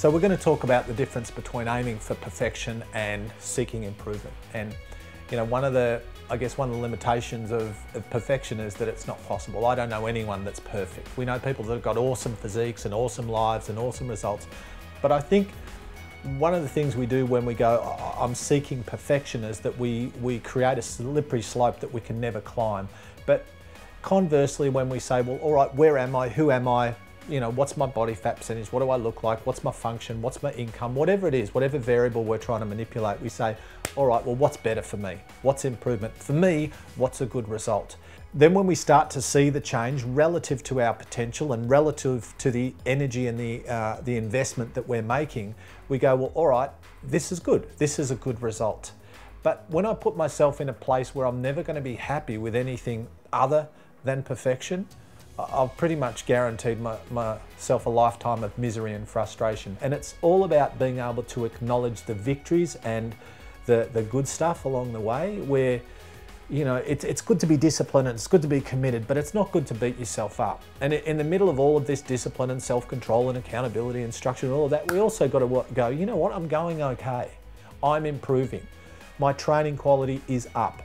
So we're going to talk about the difference between aiming for perfection and seeking improvement. And you know, one of the limitations of perfection is that it's not possible. I don't know anyone that's perfect. We know people that have got awesome physiques and awesome lives and awesome results. But I think one of the things we do when we go, I'm seeking perfection, is that we create a slippery slope that we can never climb. But conversely, when we say, well, all right, where am I? Who am I? You know, what's my body fat percentage? What do I look like? What's my function? What's my income? Whatever it is, whatever variable we're trying to manipulate, we say, all right, well, what's better for me? What's improvement? For me, what's a good result? Then when we start to see the change relative to our potential and relative to the energy and the investment that we're making, we go, well, all right, this is good. This is a good result. But when I put myself in a place where I'm never going to be happy with anything other than perfection, I've pretty much guaranteed myself a lifetime of misery and frustration. And it's all about being able to acknowledge the victories and the good stuff along the way, where, you know, it's good to be disciplined and it's good to be committed, but it's not good to beat yourself up. And in the middle of all of this discipline and self-control and accountability and structure and all of that, we also got to go, you know what, I'm going okay. I'm improving. My training quality is up.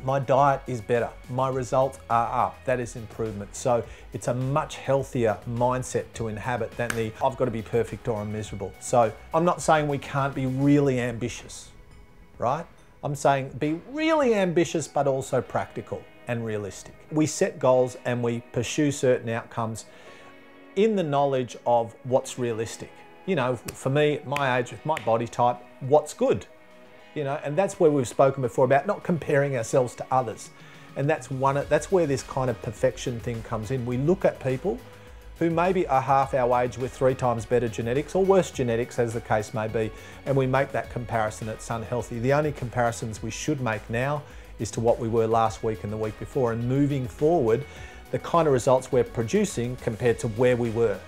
My diet is better. My results are up. That is improvement. So it's a much healthier mindset to inhabit than the I've got to be perfect or I'm miserable. So I'm not saying we can't be really ambitious, right? I'm saying be really ambitious, but also practical and realistic. We set goals and we pursue certain outcomes in the knowledge of what's realistic. You know, for me, at my age, with my body type, what's good? You know, and that's where we've spoken before about not comparing ourselves to others. And that's where this kind of perfection thing comes in. We look at people who maybe are half our age with 3 times better genetics or worse genetics, as the case may be, and we make that comparison. It's unhealthy. The only comparisons we should make now is to what we were last week and the week before, and moving forward, the kind of results we're producing compared to where we were.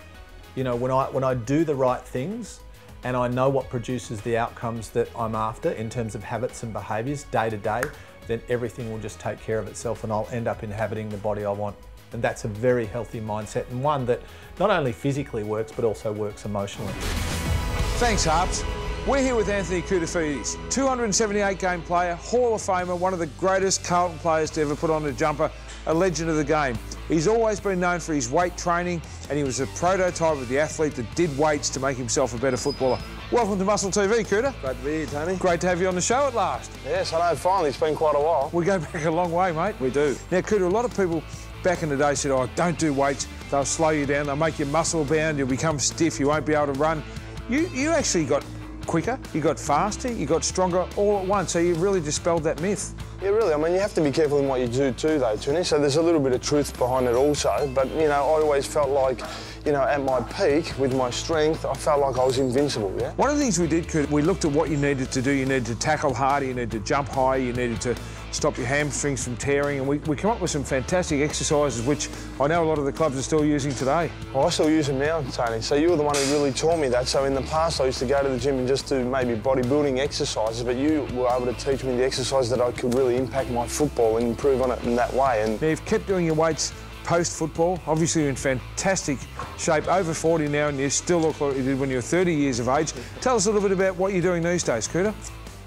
You know, when I do the right things, and I know what produces the outcomes that I'm after in terms of habits and behaviours day to day, then everything will just take care of itself and I'll end up inhabiting the body I want. And that's a very healthy mindset, and one that not only physically works, but also works emotionally. Thanks, Harps. We're here with Anthony Koutoufides, 278-game player, Hall of Famer, one of the greatest Carlton players to ever put on a jumper, a legend of the game. He's always been known for his weight training, and he was a prototype of the athlete that did weights to make himself a better footballer. Welcome to MuscleTV, Kouta. Great to be here, Tony. Great to have you on the show at last. Yes, I know, finally. It's been quite a while. We go back a long way, mate. We do. Now, Kouta, a lot of people back in the day said, oh, don't do weights. They'll slow you down. They'll make you muscle bound. You'll become stiff. You won't be able to run. You actually got quicker, you got faster, you got stronger all at once, so you really dispelled that myth. Yeah, really. I mean, you have to be careful in what you do too, though, Tony, so there's a little bit of truth behind it also, but, you know, I always felt like, you know, at my peak, with my strength, I felt like I was invincible, yeah? One of the things we did, Kurt, we looked at what you needed to do. You needed to tackle harder, you needed to jump higher, you needed to stop your hamstrings from tearing, and we come up with some fantastic exercises, which I know a lot of the clubs are still using today. Well, I still use them now, Tony, so you were the one who really taught me that. So in the past, I used to go to the gym and just do maybe bodybuilding exercises, but you were able to teach me the exercises that I could really impact my football and improve on it in that way. And now, you've kept doing your weights post-football. Obviously, you're in fantastic shape, over 40 now, and you still look like you did when you were 30 years of age. Tell us a little bit about what you're doing these days, Kouta.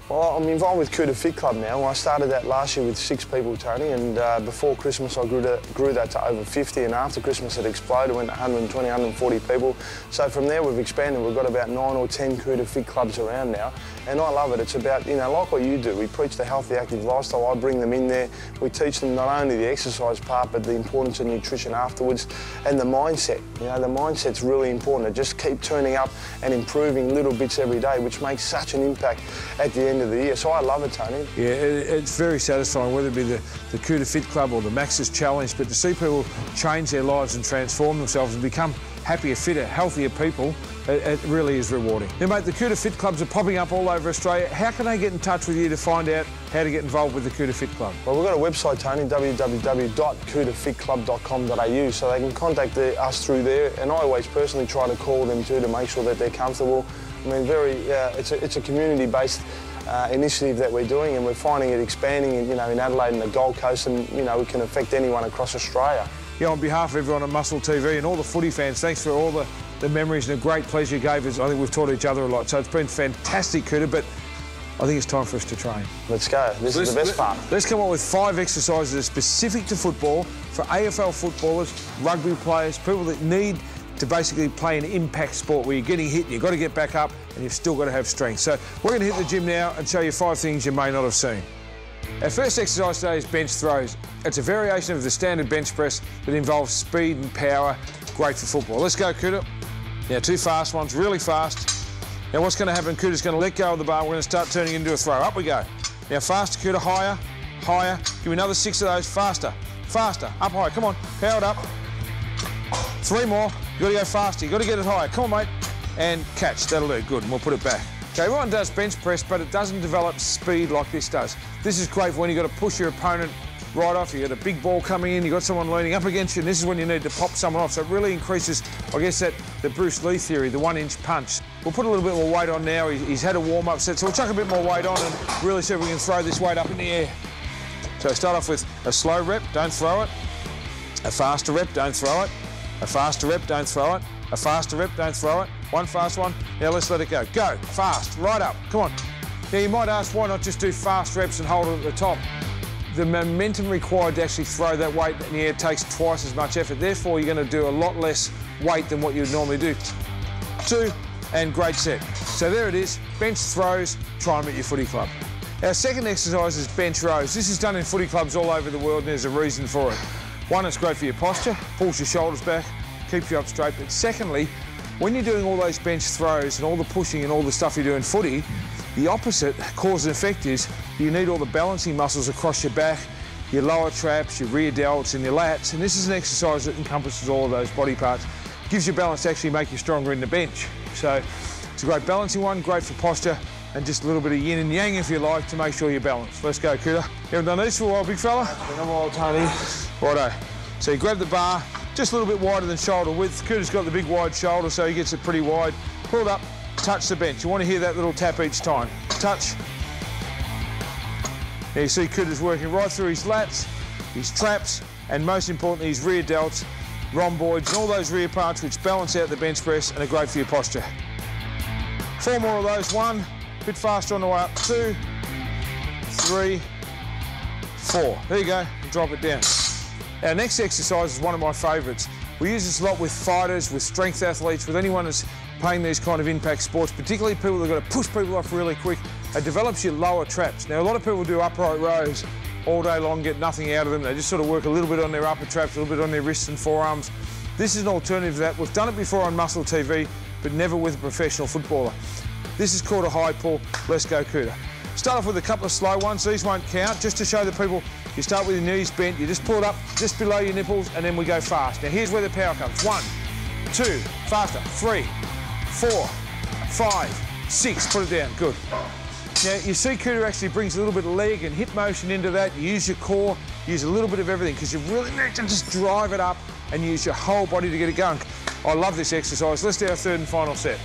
Well, I'm involved with Koutoufides Club now. I started that last year with 6 people, Tony, and before Christmas I grew that to over 50, and after Christmas it exploded, went to 120, 140 people. So from there we've expanded. We've got about 9 or 10 Koutoufides clubs around now, and I love it. It's about, you know, like what you do. We preach the healthy, active lifestyle. I bring them in there. We teach them not only the exercise part, but the importance of nutrition afterwards, and the mindset. You know, the mindset's really important. To just keep turning up and improving little bits every day, which makes such an impact at the end of the year. So I love it, Tony. Yeah, it's very satisfying, whether it be the Koutoufides Club or the Max's Challenge, but to see people change their lives and transform themselves and become happier, fitter, healthier people, it really is rewarding. Now, mate, the Koutoufides Clubs are popping up all over Australia. How can they get in touch with you to find out how to get involved with the Koutoufides Club? Well, we've got a website, Tony, www.koutoufidsclub.com.au, so they can contact us through there, and I always personally try to call them too to make sure that they're comfortable. I mean, it's a community-based initiative that we're doing, and we're finding it expanding, you know, in Adelaide and the Gold Coast, and, you know, we can affect anyone across Australia. Yeah, on behalf of everyone at MuscleTV and all the footy fans, thanks for all the the memories and the great pleasure you gave us. I think we've taught each other a lot. So it's been fantastic, Kouta, but I think it's time for us to train. Let's go. This is the best part. Let's come up with 5 exercises that are specific to football for AFL footballers, rugby players, people that need to basically play an impact sport where you're getting hit and you've got to get back up and you've still got to have strength. So we're going to hit the gym now and show you 5 things you may not have seen. Our first exercise today is bench throws. It's a variation of the standard bench press that involves speed and power. Great for football. Let's go, Kouta. Now, 2 fast ones, really fast. Now, what's going to happen, Kouta's going to let go of the bar. We're going to start turning it into a throw. Up we go. Now, faster, Kouta, higher, higher. Give me another 6 of those. Faster, faster. Up high. Come on, powered up. 3 more. You've got to go faster. You've got to get it higher. Come on, mate. And catch. That'll do. Good. And we'll put it back. Okay, everyone does bench press, but it doesn't develop speed like this does. This is great for when you've got to push your opponent right off. You've got a big ball coming in, you've got someone leaning up against you, and this is when you need to pop someone off. So it really increases, I guess, the Bruce Lee theory, the 1-inch punch. We'll put a little bit more weight on now. He's had a warm-up set, so we'll chuck a bit more weight on and really see if we can throw this weight up in the air. So start off with a slow rep, don't throw it. A faster rep, don't throw it. A faster rep, don't throw it. A faster rep, don't throw it. 1 fast one. Now let's let it go. Go, fast, right up, come on. Now you might ask, why not just do fast reps and hold it at the top? The momentum required to actually throw that weight in the air takes twice as much effort. Therefore, you're going to do a lot less weight than what you would normally do. 2, and great set. So there it is, bench throws, try them at your footy club. Our second exercise is bench rows. This is done in footy clubs all over the world, and there's a reason for it. 1, it's great for your posture, pulls your shoulders back, keeps you up straight. But secondly, when you're doing all those bench throws and all the pushing and all the stuff you do in footy, the opposite cause and effect is you need all the balancing muscles across your back, your lower traps, your rear delts and your lats. And this is an exercise that encompasses all of those body parts. Gives you balance to actually make you stronger in the bench. So it's a great balancing one, great for posture, and just a little bit of yin and yang, if you like, to make sure you're balanced. Let's go, Kouta. You haven't done these for a while, big fella? Been a while, Tony. Righto. So you grab the bar, just a little bit wider than shoulder width. Kouta's got the big wide shoulder, so he gets it pretty wide. Pull it up, touch the bench. You want to hear that little tap each time. Touch. Now you see Kouta's working right through his lats, his traps, and most importantly, his rear delts, rhomboids, and all those rear parts which balance out the bench press and are great for your posture. 4 more of those. 1, a bit faster on the way up. 2, 3, 4. There you go, and drop it down. Our next exercise is one of my favourites. We use this a lot with fighters, with strength athletes, with anyone that's playing these kind of impact sports, particularly people that have got to push people off really quick. It develops your lower traps. Now, a lot of people do upright rows all day long, get nothing out of them. They just sort of work a little bit on their upper traps, a little bit on their wrists and forearms. This is an alternative to that. We've done it before on MuscleTV, but never with a professional footballer. This is called a high pull. Let's go, Kouta. Start off with a couple of slow ones. These won't count, just to show the people. You start with your knees bent, you just pull it up just below your nipples, and then we go fast. Now here's where the power comes. 1, 2, faster, 3, 4, 5, 6, put it down, good. Now you see Kouta actually brings a little bit of leg and hip motion into that. You use your core, use a little bit of everything, because you really need to just drive it up and use your whole body to get it going. I love this exercise. Let's do our 3rd and final set.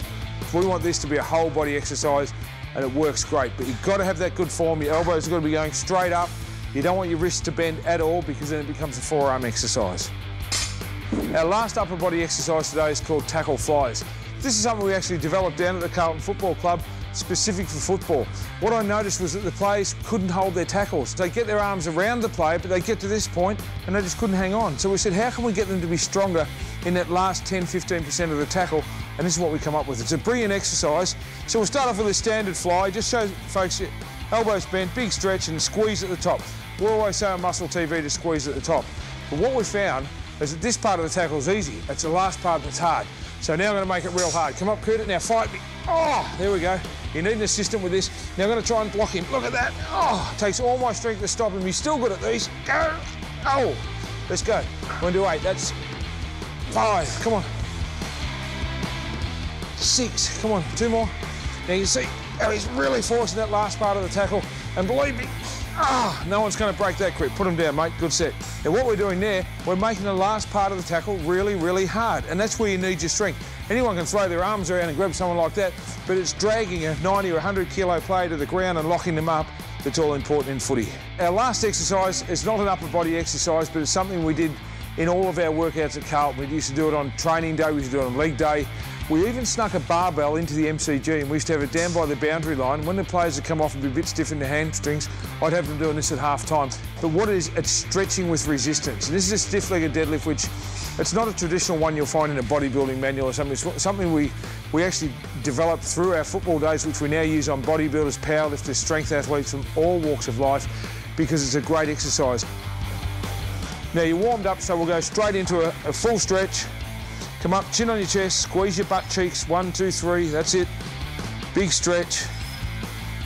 We want this to be a whole body exercise, and it works great, but you've got to have that good form. Your elbows have got to be going straight up. You don't want your wrists to bend at all, because then it becomes a forearm exercise. Our last upper body exercise today is called tackle flies. This is something we actually developed down at the Carlton Football Club, specific for football. What I noticed was that the players couldn't hold their tackles. They get their arms around the player, but they get to this point and they just couldn't hang on. So we said, how can we get them to be stronger in that last 10-15% of the tackle? And this is what we come up with. It's a brilliant exercise. So we'll start off with a standard fly. Just show folks, elbows bent, big stretch, and squeeze at the top. We always say on MuscleTV to squeeze at the top. But what we found is that this part of the tackle is easy. It's the last part that's hard. So now I'm going to make it real hard. Come up, Kouta. Now fight me. Oh, there we go. You need an assistant with this. Now I'm going to try and block him. Look at that. Oh, it takes all my strength to stop him. He's still good at these. Go. Oh, let's go. 1 to 8. That's 5. Come on. 6. Come on. 2 more. Now you see how he's really forcing that last part of the tackle. And believe me, no one's going to break that grip. Put him down, mate. Good set. Now what we're doing there, we're making the last part of the tackle really, really hard. And that's where you need your strength. Anyone can throw their arms around and grab someone like that, but it's dragging a 90 or 100 kilo player to the ground and locking them up that's all important in footy. Our last exercise is not an upper body exercise, but it's something we did in all of our workouts at Carlton. We used to do it on training day, we used to do it on leg day. We even snuck a barbell into the MCG, and we used to have it down by the boundary line. When the players would come off and be a bit stiff in the hamstrings, I'd have them doing this at half time. But what it is, it's stretching with resistance. And this is a stiff-legged deadlift, which it's not a traditional one you'll find in a bodybuilding manual or something. It's something we actually developed through our football days, which we now use on bodybuilders, powerlifters, strength athletes from all walks of life, because it's a great exercise. Now you're warmed up, so we'll go straight into a full stretch. Come up, chin on your chest, squeeze your butt cheeks, 1, 2, 3, that's it. Big stretch.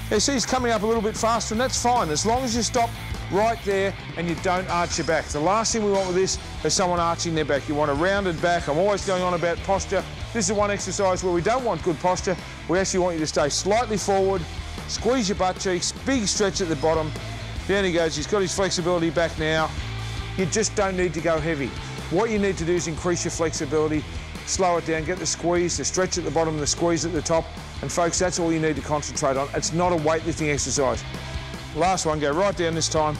You see he's coming up a little bit faster, and that's fine, as long as you stop right there and you don't arch your back. The last thing we want with this is someone arching their back. You want a rounded back. I'm always going on about posture. This is one exercise where we don't want good posture. We actually want you to stay slightly forward, squeeze your butt cheeks, big stretch at the bottom. Down he goes, he's got his flexibility back now. You just don't need to go heavy. What you need to do is increase your flexibility, slow it down, get the squeeze, the stretch at the bottom, the squeeze at the top, and folks, that's all you need to concentrate on. It's not a weightlifting exercise. Last one, go right down this time.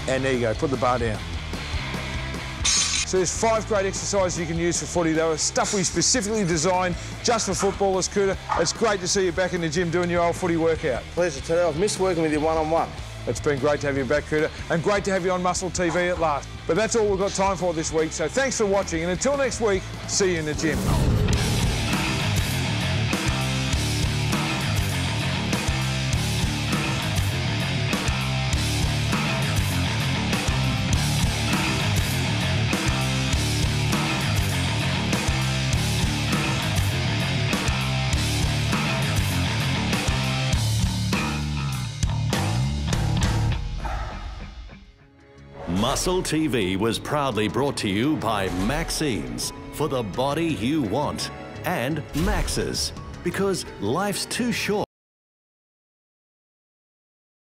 And there you go, put the bar down. So there's 5 great exercises you can use for footy. They were stuff we specifically designed just for footballers, Kouta. It's great to see you back in the gym doing your old footy workout. Pleasure today. I've missed working with you one-on-one. It's been great to have you back, Kouta, and great to have you on MuscleTV at last. But that's all we've got time for this week, so thanks for watching, and until next week, see you in the gym. MuscleTV was proudly brought to you by Maxines, for the body you want, and Max's, because life's too short